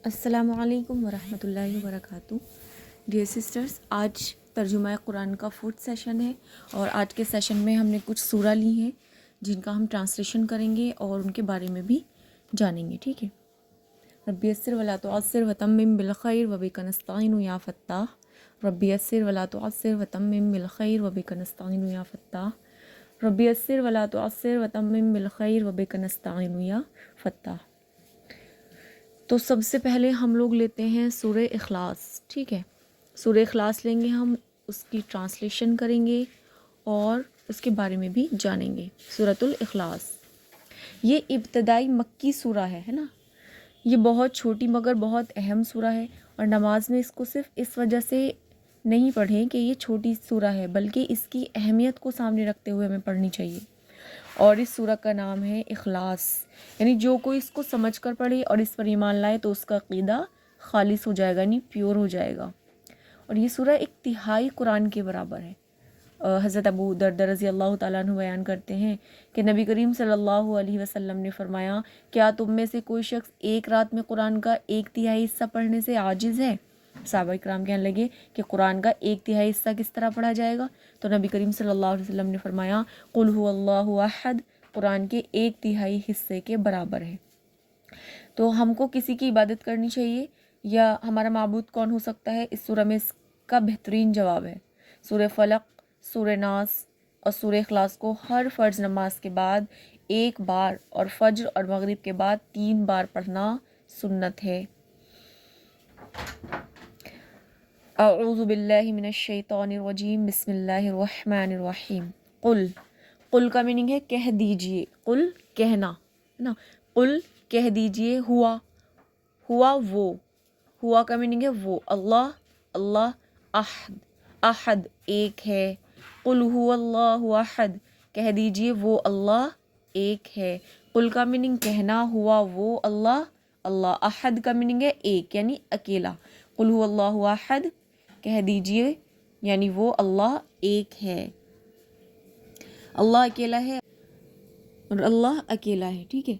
السلام علیکم ورحمۃ اللہ وبرکاتہ۔ ڈیئر سسٹرز، آج ترجمہ قرآن کا 4تھ سیشن ہے اور آج کے سیشن میں ہم نے کچھ سورہ لی ہیں جن کا ہم ٹرانسلیشن کریں گے اور ان کے بارے میں بھی جانیں گے، ٹھیک ہے۔ ربی یسر ولا تعسر وتمم بالخیر وبک نستعین یا فتاح، ربی یسر ولا تعسر وتمم بالخیر وبک نستعین یا فتاح، ربی یسر ولا تعسر وتمم بالخیر وبک نستعین یا فتاح۔ تو سب سے پہلے ہم لوگ لیتے ہیں سورہ اخلاص، ٹھیک ہے۔ سورہ اخلاص لیں گے ہم، اس کی ٹرانسلیشن کریں گے اور اس کے بارے میں بھی جانیں گے۔ سورۃ الاخلاص یہ ابتدائی مکی سورہ ہے نا۔ یہ بہت چھوٹی مگر بہت اہم سورہ ہے، اور نماز میں اس کو صرف اس وجہ سے نہیں پڑھیں کہ یہ چھوٹی سورہ ہے، بلکہ اس کی اہمیت کو سامنے رکھتے ہوئے ہمیں پڑھنی چاہیے۔ اور اس سورہ کا نام ہے اخلاص، یعنی جو کوئی اس کو سمجھ کر پڑھے اور اس پر ایمان لائے تو اس کا عقیدہ خالص ہو جائے گا، یعنی پیور ہو جائے گا۔ اور یہ سورہ ایک تہائی قرآن کے برابر ہے۔ حضرت ابو دردہ رضی اللہ تعالیٰ عنہ بیان کرتے ہیں کہ نبی کریم صلی اللہ علیہ وسلم نے فرمایا، کیا تم میں سے کوئی شخص ایک رات میں قرآن کا 1/3 حصہ پڑھنے سے عاجز ہے؟ صحابہ کرام کہنے لگے کہ قرآن کا 1/3 حصہ کس طرح پڑھا جائے گا؟ تو نبی کریم صلی اللہ علیہ وسلم نے فرمایا، قل هو اللہ احد قرآن کے 1/3 حصے کے برابر ہے۔ تو ہم کو کسی کی عبادت کرنی چاہیے یا ہمارا معبود کون ہو سکتا ہے؟ اس سورہ میں اس کا بہترین جواب ہے۔ سورہ فلق، سورہ ناس اور سورہ اخلاص کو ہر فرض نماز کے بعد 1 بار اور فجر اور مغرب کے بعد 3 بار پڑھنا سنت ہے۔ اعوذ باللہ من الشیطان الرجیم، بسم اللہ الرحمن الرحیم۔ قل کا میننگ ہے کہہ دیجئے، قل کہنا ہے نا، قل کہہ دیجئے، ہوا وہ، ہوا کا میننگ ہے وہ، اللہ احد ایک ہے، قل هو اللہ احد کہہ دیجئے وہ اللہ ایک ہے۔ قل کا میننگ کہنا، ہوا وہ اللہ احد کا میننگ ہے ایک یعنی اکیلا۔ قل هو اللہ احد کہہ دیجئے یعنی وہ اللہ ایک ہے، اللہ اکیلا ہے اور اللہ اکیلا ہے، ٹھیک ہے۔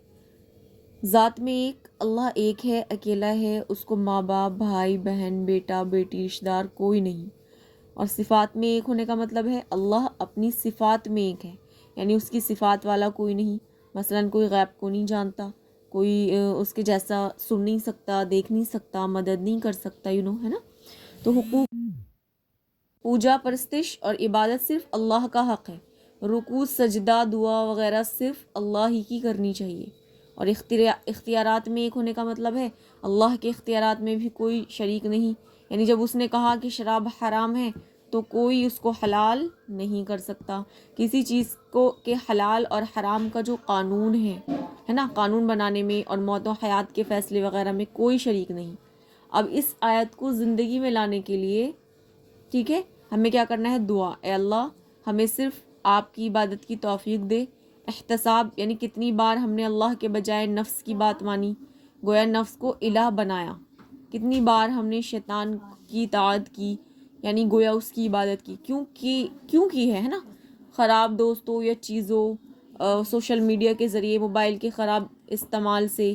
ذات میں ایک، اللہ ایک ہے، اکیلا ہے، اس کو ماں باپ، بھائی بہن، بیٹا بیٹی، رشتہ دار کوئی نہیں۔ اور صفات میں ایک ہونے کا مطلب ہے اللہ اپنی صفات میں ایک ہے، یعنی اس کی صفات والا کوئی نہیں۔ مثلا کوئی غیب کو نہیں جانتا، کوئی اس کے جیسا سن نہیں سکتا، دیکھ نہیں سکتا، مدد نہیں کر سکتا، ہے نا۔ تو حقوق، پوجا پرستش اور عبادت صرف اللہ کا حق ہے۔ رکوع، سجدہ، دعا وغیرہ صرف اللہ ہی کی کرنی چاہیے۔ اور اختیارات میں ایک ہونے کا مطلب ہے اللہ کے اختیارات میں بھی کوئی شریک نہیں، یعنی جب اس نے کہا کہ شراب حرام ہے تو کوئی اس کو حلال نہیں کر سکتا۔ کسی چیز کو کہ حلال اور حرام کا جو قانون ہے نا، قانون بنانے میں اور موت و حیات کے فیصلے وغیرہ میں کوئی شریک نہیں۔ اب اس آیت کو زندگی میں لانے کے لیے، ٹھیک ہے، ہمیں کیا کرنا ہے؟ دعا، اے اللہ ہمیں صرف آپ کی عبادت کی توفیق دے۔ احتساب یعنی کتنی بار ہم نے اللہ کے بجائے نفس کی بات مانی، گویا نفس کو الہ بنایا۔ کتنی بار ہم نے شیطان کی اطاعت کی، یعنی گویا اس کی عبادت کی۔ کیوں کی ہے نا؟ خراب دوستوں یا چیزوں، سوشل میڈیا کے ذریعے، موبائل کے خراب استعمال سے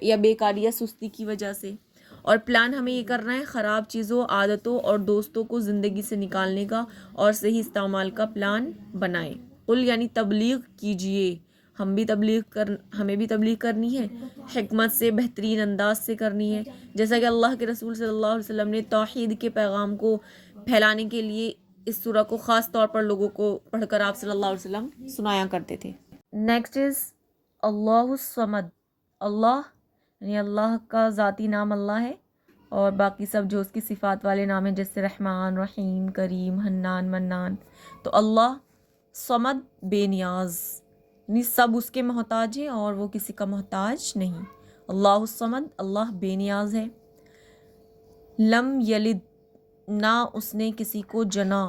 یا بیکاری یا سستی کی وجہ سے۔ اور پلان ہمیں یہ کرنا ہے خراب چیزوں، عادتوں اور دوستوں کو زندگی سے نکالنے کا اور صحیح استعمال کا پلان بنائیں۔ قل یعنی تبلیغ کیجئے، ہمیں بھی تبلیغ کرنی ہے، حکمت سے، بہترین انداز سے کرنی ہے، جیسا کہ اللہ کے رسول صلی اللہ علیہ وسلم نے توحید کے پیغام کو پھیلانے کے لیے اس سورہ کو خاص طور پر لوگوں کو پڑھ کر آپ صلی اللہ علیہ وسلم سنایا کرتے تھے۔ نیکسٹ از اللہ الصمد۔ اللہ یعنی اللہ کا ذاتی نام اللہ ہے، اور باقی سب جو اس کی صفات والے نام ہیں جیسے رحمان، رحیم، کریم، حنان، منان۔ تو اللہ صمد بے نیاز، یعنی سب اس کے محتاج ہیں اور وہ کسی کا محتاج نہیں۔ اللہ الصمد، اللہ بے نیاز ہے۔ لم یلد، نہ اس نے کسی کو جنا،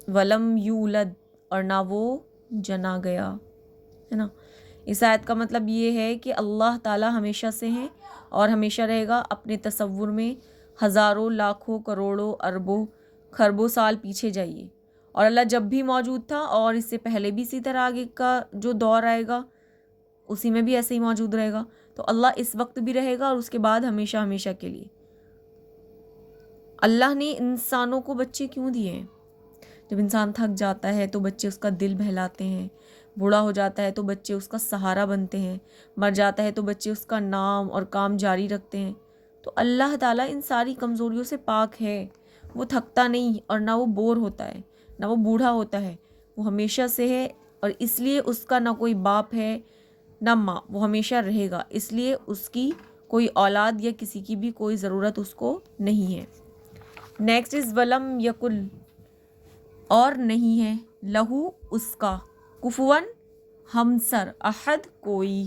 ولم یولد، اور نہ وہ جنا گیا، ہے نا۔ اس آیت کا مطلب یہ ہے کہ اللہ تعالیٰ ہمیشہ سے ہیں اور ہمیشہ رہے گا۔ اپنے تصور میں ہزاروں، لاکھوں، کروڑوں، اربوں، خربوں سال پیچھے جائیے، اور اللہ جب بھی موجود تھا اور اس سے پہلے بھی اسی طرح آگے کا جو دور آئے گا اسی میں بھی ایسے ہی موجود رہے گا۔ تو تو اللہ اس وقت بھی رہے گا اور اس کے بعد ہمیشہ ہمیشہ کے لیے۔ اللہ نے انسانوں کو بچے کیوں دیے ہیں؟ جب انسان تھک جاتا ہے تو بچے اس کا دل بہلاتے ہیں، بوڑھا ہو جاتا ہے تو بچے اس کا سہارا بنتے ہیں، مر جاتا ہے تو بچے اس کا نام اور کام جاری رکھتے ہیں۔ تو اللہ تعالیٰ ان ساری کمزوریوں سے پاک ہے، وہ تھکتا نہیں اور نہ وہ بور ہوتا ہے، نہ وہ بوڑھا ہوتا ہے، وہ ہمیشہ سے ہے، اور اس لیے اس کا نہ کوئی باپ ہے نہ ماں، وہ ہمیشہ رہے گا، اس لیے اس کی کوئی اولاد یا کسی کی بھی کوئی ضرورت اس کو نہیں ہے۔ نیکسٹ از ولم یکل، اور نہیں ہے، لہو اس کا، کفون ہمسر، احد کوئی،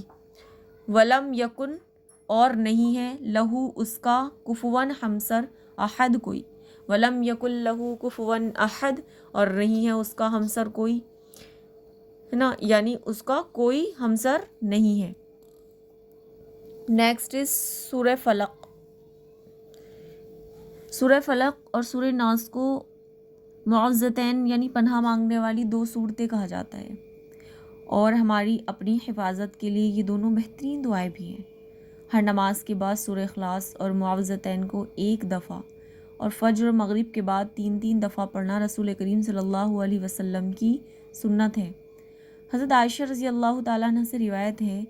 ولم یکن اور نہیں ہے، لہو اس کا، کفون ہمسر، احد کوئی، ولم یکن لہو کفون احد، اور نہیں ہے اس کا ہمسر کوئی، ہے نا، یعنی اس کا کوئی ہمسر نہیں ہے۔ نیکسٹ از سورہ فلق۔ سورہ فلق اور سورہ ناس کو معوذتین یعنی پناہ مانگنے والی دو صورتیں کہا جاتا ہے، اور ہماری اپنی حفاظت کے لیے یہ دونوں بہترین دعائیں بھی ہیں۔ ہر نماز کے بعد سورہ اخلاص اور معوذتین کو ایک دفعہ اور فجر اور مغرب کے بعد 3 دفعہ پڑھنا رسول کریم صلی اللہ علیہ وسلم کی سنت ہے۔ حضرت عائشہ رضی اللہ تعالیٰ عنہ سے روایت ہے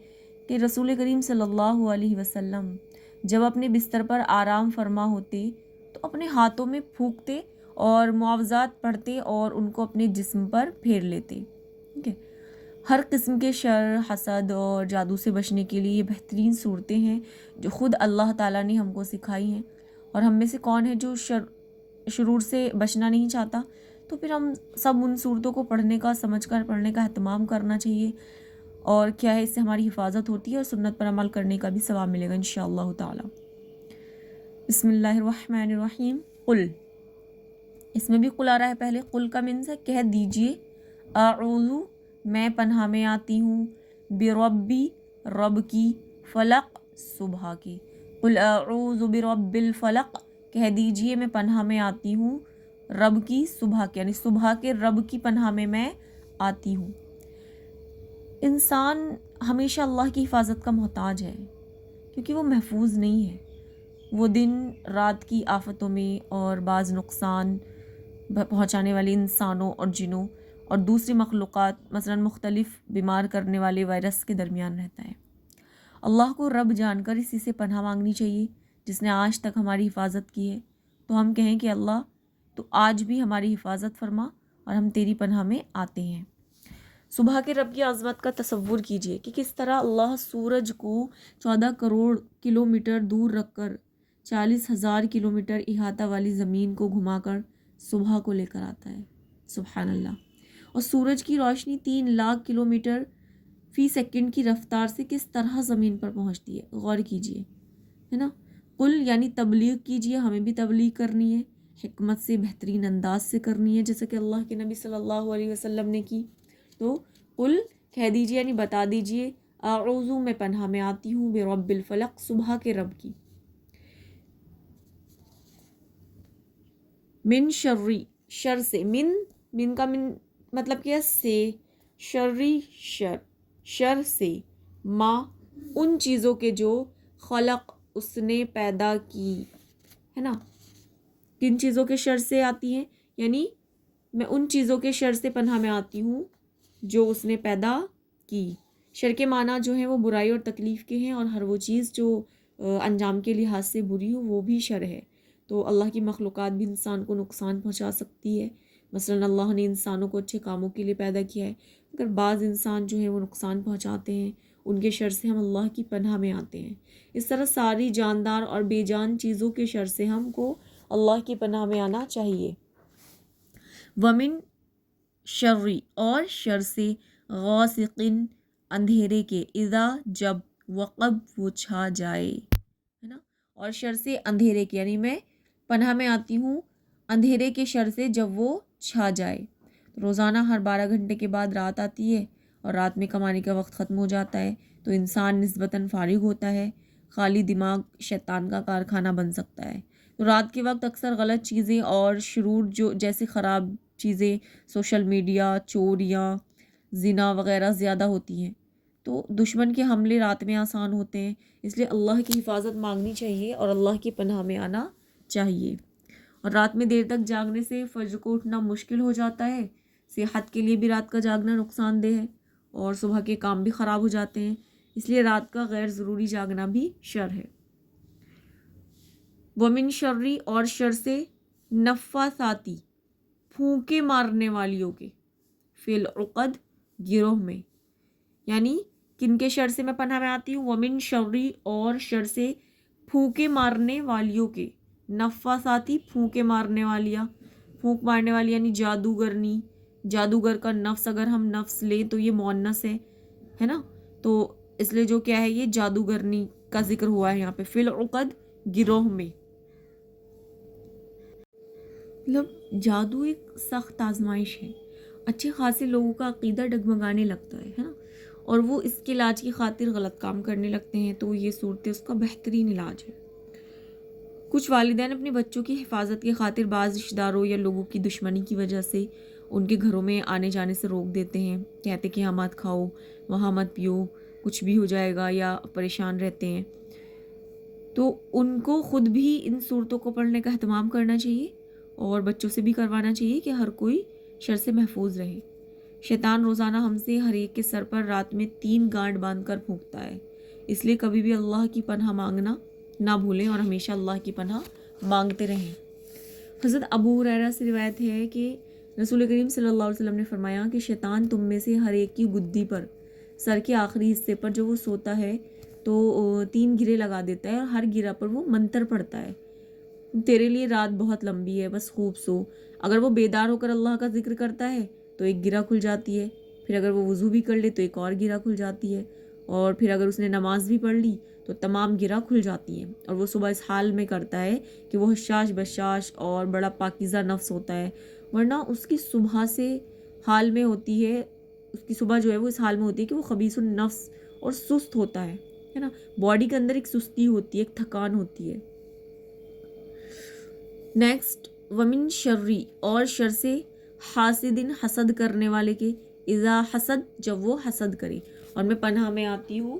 کہ رسول کریم صلی اللہ علیہ وسلم جب اپنے بستر پر آرام فرما ہوتے تو اپنے ہاتھوں میں پھونکتے اور معاوضات پڑھتے اور ان کو اپنے جسم پر پھیر لیتے۔ ٹھیک ہے، ہر قسم کے شر، حسد اور جادو سے بچنے کے لیے یہ بہترین صورتیں ہیں جو خود اللہ تعالیٰ نے ہم کو سکھائی ہیں، اور ہم میں سے کون ہے جو شرور سے بچنا نہیں چاہتا؟ تو پھر ہم سب ان صورتوں کو پڑھنے کا، سمجھ کر پڑھنے کا اہتمام کرنا چاہیے، اور کیا ہے، اس سے ہماری حفاظت ہوتی ہے اور سنت پر عمل کرنے کا بھی ثواب ملے گا انشاءاللہ تعالی۔ بسم اللہ الرحمن الرحیم۔ قل، اس میں بھی قل آ رہا ہے، پہلے قل کا مینس ہے کہہ دیجئے، اعوذ میں پناہ میں آتی ہوں، بربی رب کی، فلق صبح کی، قل اعوذ برب الفلق کہہ دیجئے میں پناہ میں آتی ہوں رب کی صبح کی، یعنی صبح کے رب کی پناہ میں آتی ہوں۔ انسان ہمیشہ اللہ کی حفاظت کا محتاج ہے، کیونکہ وہ محفوظ نہیں ہے، وہ دن رات کی آفتوں میں اور بعض نقصان پہنچانے والے انسانوں اور جنوں اور دوسری مخلوقات مثلا مختلف بیمار کرنے والے وائرس کے درمیان رہتا ہے۔ اللہ کو رب جان کر اسی سے پناہ مانگنی چاہیے جس نے آج تک ہماری حفاظت کی ہے۔ تو ہم کہیں کہ اللہ تو آج بھی ہماری حفاظت فرما اور ہم تیری پناہ میں آتے ہیں۔ صبح کے رب کی عظمت کا تصور کیجئے کہ کس طرح اللہ سورج کو 14 کروڑ کلومیٹر دور رکھ کر 40,000 کلومیٹر احاطہ والی زمین کو گھما کر صبح کو لے کر آتا ہے، سبحان اللہ، اور سورج کی روشنی 3 لاکھ کلومیٹر فی سیکنڈ کی رفتار سے کس طرح زمین پر پہنچتی ہے، غور کیجئے، ہے نا۔ قل یعنی تبلیغ کیجئے، ہمیں بھی تبلیغ کرنی ہے، حکمت سے، بہترین انداز سے کرنی ہے، جیسے کہ اللہ کے نبی صلی اللہ علیہ وسلم نے کی۔ تو قل کہہ دیجئے یعنی بتا دیجئے، اعوذ میں پناہ میں آتی ہوں، برب الفلق صبح کے رب کی، من شری شر سے، من کا من مطلب کیا ہے، سے، شری شر سے، ما ان چیزوں کے جو خلق اس نے پیدا کی، ہے نا، کن چیزوں کے شر سے آتی ہیں، یعنی میں ان چیزوں کے شر سے پناہ میں آتی ہوں جو اس نے پیدا کی۔ شر کے معنی جو ہیں وہ برائی اور تکلیف کے ہیں، اور ہر وہ چیز جو انجام کے لحاظ سے بری ہو وہ بھی شر ہے۔ تو اللہ کی مخلوقات بھی انسان کو نقصان پہنچا سکتی ہے، مثلا اللہ نے انسانوں کو اچھے کاموں کے لیے پیدا کیا ہے، اگر بعض انسان جو ہے وہ نقصان پہنچاتے ہیں، ان کے شر سے ہم اللہ کی پناہ میں آتے ہیں۔ اس طرح ساری جاندار اور بے جان چیزوں کے شر سے ہم کو اللہ کی پناہ میں آنا چاہیے۔ ومن شرری اور شر سے، غاسقن اندھیرے کے، اذا جب، وقب وہ چھا جائے، ہے نا، اور شر سے اندھیرے کے، یعنی میں پناہ میں آتی ہوں اندھیرے کے شر سے جب وہ چھا جائے۔ روزانہ ہر 12 گھنٹے کے بعد رات آتی ہے اور رات میں کمانے کا وقت ختم ہو جاتا ہے، تو انسان نسبتاً فارغ ہوتا ہے، خالی دماغ شیطان کا کارخانہ بن سکتا ہے۔ تو رات کے وقت اکثر غلط چیزیں اور شرور جو جیسے خراب چیزیں، سوشل میڈیا، چوریاں، زنا وغیرہ زیادہ ہوتی ہیں، تو دشمن کے حملے رات میں آسان ہوتے ہیں، اس لیے اللہ کی حفاظت مانگنی چاہیے اور اللہ کی پناہ میں آنا چاہیے۔ اور رات میں دیر تک جاگنے سے فجر کو اٹھنا مشکل ہو جاتا ہے، صحت کے لیے بھی رات کا جاگنا نقصان دہ ہے اور صبح کے کام بھی خراب ہو جاتے ہیں، اس لیے رات کا غیر ضروری جاگنا بھی شر ہے۔ ومن شرری اور شر سے نفاثاتی پھونکے مارنے والیوں کے، فی العقد گروہ میں، یعنی کن کے شر سے میں پناہ میں آتی ہوں؟ ومن شرری اور شر سے پھونکے مارنے والیوں کے، نفاثاتی پھونکے مارنے والیاں، پھونک مارنے والی یعنی جادوگرنی، جادوگر کا نفس اگر ہم نفس لیں تو یہ مؤنث ہے نا، تو اس لیے جو کیا ہے یہ جادوگرنی کا ذکر ہوا ہے یہاں پہ، فی العقد گروہ میں۔ مطلب جادو ایک سخت آزمائش ہے، اچھے خاصے لوگوں کا عقیدہ ڈگمگانے لگتا ہے نا، اور وہ اس کے علاج کی خاطر غلط کام کرنے لگتے ہیں، تو یہ صورت اس کا بہترین علاج ہے۔ کچھ والدین اپنے بچوں کی حفاظت کی خاطر بعض رشتہ داروں یا لوگوں کی دشمنی کی وجہ سے ان کے گھروں میں آنے جانے سے روک دیتے ہیں، کہتے کہ یہاں مت کھاؤ، وہاں مت پیو، کچھ بھی ہو جائے گا، یا پریشان رہتے ہیں۔ تو ان کو خود بھی ان صورتوں کو پڑھنے کا اہتمام کرنا چاہیے اور بچوں سے بھی کروانا چاہیے کہ ہر کوئی شر سے محفوظ رہے۔ شیطان روزانہ ہم سے ہر ایک کے سر پر رات میں 3 گانٹ باندھ کر پھونکتا ہے، اس لیے کبھی بھی اللہ کی پناہ مانگنا نہ بھولیں اور ہمیشہ اللہ کی پناہ مانگتے رہیں۔ حضرت ابو ہریرہ سے روایت ہے کہ رسول کریم صلی اللہ علیہ وسلم نے فرمایا کہ شیطان تم میں سے ہر ایک کی گدی پر، سر کے آخری حصے پر جو وہ سوتا ہے تو 3 گرے لگا دیتا ہے اور ہر گرہ پر وہ منتر پڑھتا ہے، تیرے لیے رات بہت لمبی ہے، بس خوب سو۔ اگر وہ بیدار ہو کر اللہ کا ذکر کرتا ہے تو ایک گرہ کھل جاتی ہے، پھر اگر وہ وضو بھی کر لے تو ایک اور گرہ کھل جاتی ہے، اور پھر اگر اس نے نماز بھی پڑھ لی تو تمام گرہ کھل جاتی ہیں۔ اور وہ صبح اس حال میں کرتا ہے کہ وہ حشاش بشاش اور بڑا پاکیزہ نفس ہوتا ہے، ورنہ اس کی صبح سے حال میں ہوتی ہے، اس کی صبح جو ہے وہ اس حال میں ہوتی ہے کہ وہ خبیث النفس اور سست ہوتا ہے نا، باڈی کے اندر ایک سستی ہوتی ہے، ایک تھکان ہوتی ہے۔ نیکسٹ، ومن شرری اور شر سے حاسدن حسد کرنے والے کے، اذا حسد جب وہ حسد کرے، اور میں پناہ میں آتی ہوں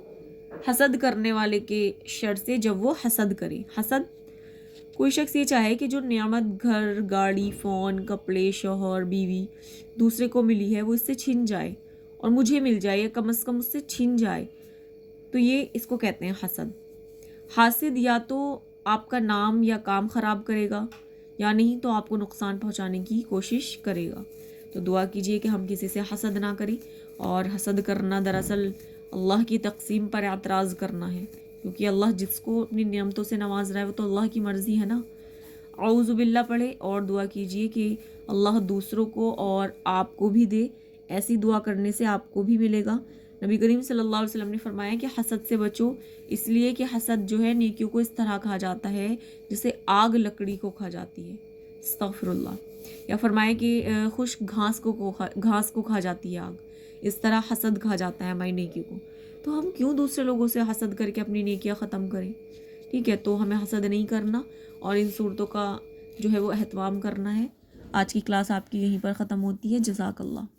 حسد کرنے والے کے شر سے جب وہ حسد کرے۔ حسد، کوئی شخص یہ چاہے کہ جو نعمت گھر، گاڑی، فون، کپڑے، شوہر، بیوی دوسرے کو ملی ہے وہ اس سے چھن جائے اور مجھے مل جائے یا کم از کم اس سے چھن جائے، تو یہ اس کو کہتے ہیں حسد۔ حاسد یا تو آپ کا نام یا کام خراب کرے گا یا نہیں تو آپ کو نقصان پہنچانے کی کوشش کرے گا، تو دعا کیجئے کہ ہم کسی سے حسد نہ کریں، اور حسد کرنا دراصل اللہ کی تقسیم پر اعتراض کرنا ہے، کیونکہ اللہ جس کو اپنی نعمتوں سے نواز رہا ہے وہ تو اللہ کی مرضی ہے نا۔ اعوذ باللہ پڑھے اور دعا کیجئے کہ اللہ دوسروں کو اور آپ کو بھی دے، ایسی دعا کرنے سے آپ کو بھی ملے گا۔ نبی کریم صلی اللہ علیہ وسلم نے فرمایا کہ حسد سے بچو، اس لیے کہ حسد جو ہے نیکیوں کو اس طرح کھا جاتا ہے جسے آگ لکڑی کو کھا جاتی ہے، استغفر اللہ، یا فرمایا کہ خشک گھاس کو کھا جاتی ہے آگ، اس طرح حسد کھا جاتا ہے ہماری نیکیوں کو۔ تو ہم کیوں دوسرے لوگوں سے حسد کر کے اپنی نیکیاں ختم کریں؟ ٹھیک ہے، تو ہمیں حسد نہیں کرنا اور ان صورتوں کا جو ہے وہ اہتمام کرنا ہے۔ آج کی کلاس آپ کی یہیں پر ختم ہوتی ہے۔ جزاک اللہ۔